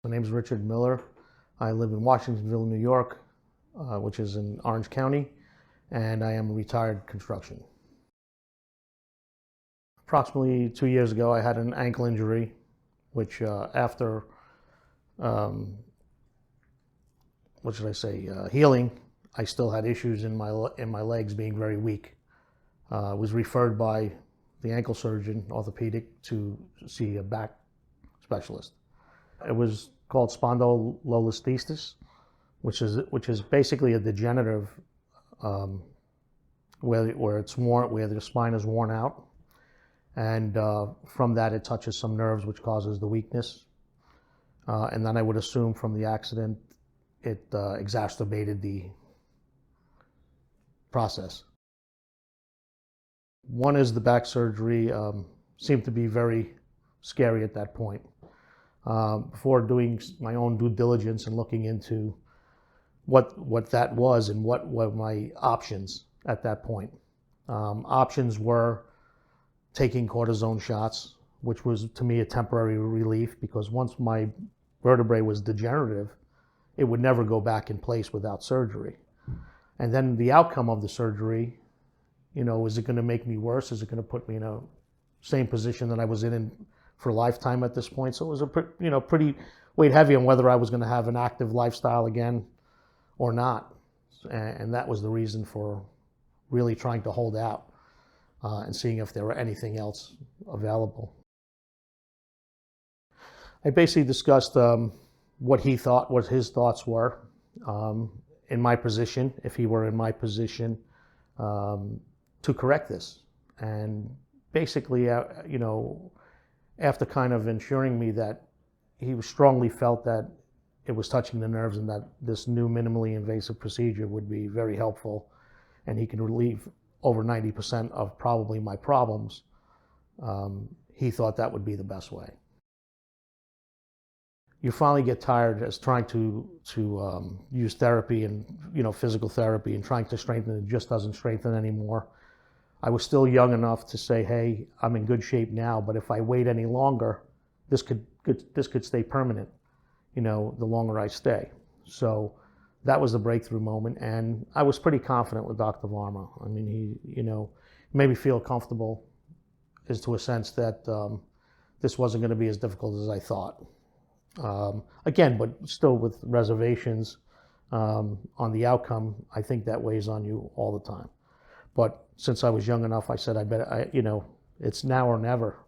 My name is Richard Miller. I live in Washingtonville, New York, which is in Orange County, and I am a retired construction. Approximately 2 years ago, I had an ankle injury, which after, healing, I still had issues in my legs being very weak. I was referred by the ankle surgeon, Orthopedic, to see a back specialist. It was called spondylolisthesis, which is basically a degenerative where the spine is worn out, and from that it touches some nerves, which causes the weakness. And then I would assume from the accident it exacerbated the process. One is the back surgery seemed to be very scary at that point. Before doing my own due diligence and looking into what that was and what were my options at that point. Options were taking cortisone shots, which was to me a temporary relief, because once my vertebrae was degenerative, it would never go back in place without surgery. And then the outcome of the surgery, is it going to make me worse? Is it going to put me in a same position that I was in for a lifetime at this point? So it was pretty weighed heavy on whether I was going to have an active lifestyle again or not. And that was the reason for really trying to hold out and seeing if there were anything else available. I basically discussed what his thoughts were in my position, if he were in my position, to correct this. And basically, after kind of ensuring me that he strongly felt that it was touching the nerves and that this new minimally invasive procedure would be very helpful and he can relieve over 90% of probably my problems, he thought that would be the best way. You finally get tired as trying to use therapy and physical therapy and trying to strengthen it just doesn't strengthen anymore. I was still young enough to say, hey, I'm in good shape now, but if I wait any longer, this could stay permanent, the longer I stay. So that was the breakthrough moment, and I was pretty confident with Dr. Varma. I mean, he made me feel comfortable as to a sense that this wasn't going to be as difficult as I thought. Again, but still with reservations on the outcome. I think that weighs on you all the time. But since I was young enough, I said, it's now or never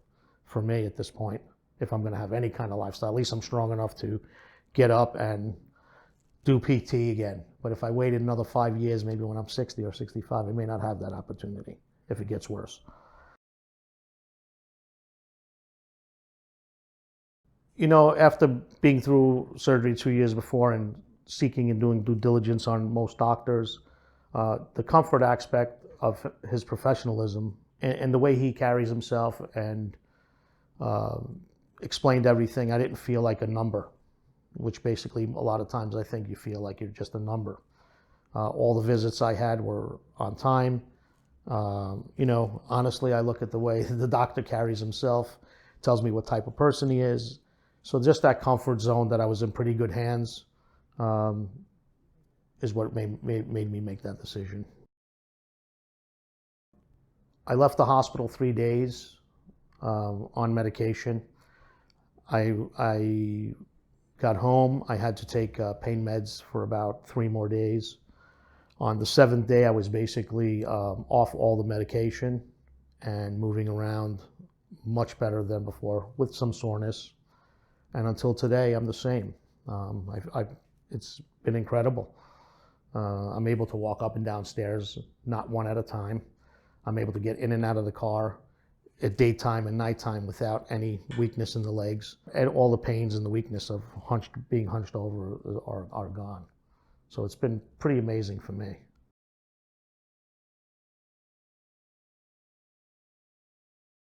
for me at this point. If I'm going to have any kind of lifestyle, at least I'm strong enough to get up and do PT again. But if I waited another 5 years, maybe when I'm 60 or 65, I may not have that opportunity if it gets worse. After being through surgery 2 years before and seeking and doing due diligence on most doctors, the comfort aspect of his professionalism and the way he carries himself and explained everything, I didn't feel like a number, which basically a lot of times I think you feel like you're just a number. All the visits I had were on time. Honestly, I look at the way the doctor carries himself, tells me what type of person he is. So just that comfort zone that I was in pretty good hands is what made me make that decision. I left the hospital 3 days on medication. I got home. I had to take pain meds for about 3 more days. On the 7th day, I was basically off all the medication and moving around much better than before with some soreness. And until today, I'm the same. It's been incredible. I'm able to walk up and down stairs, not one at a time. I'm able to get in and out of the car at daytime and nighttime without any weakness in the legs. And all the pains and the weakness of being hunched over are gone. So it's been pretty amazing for me.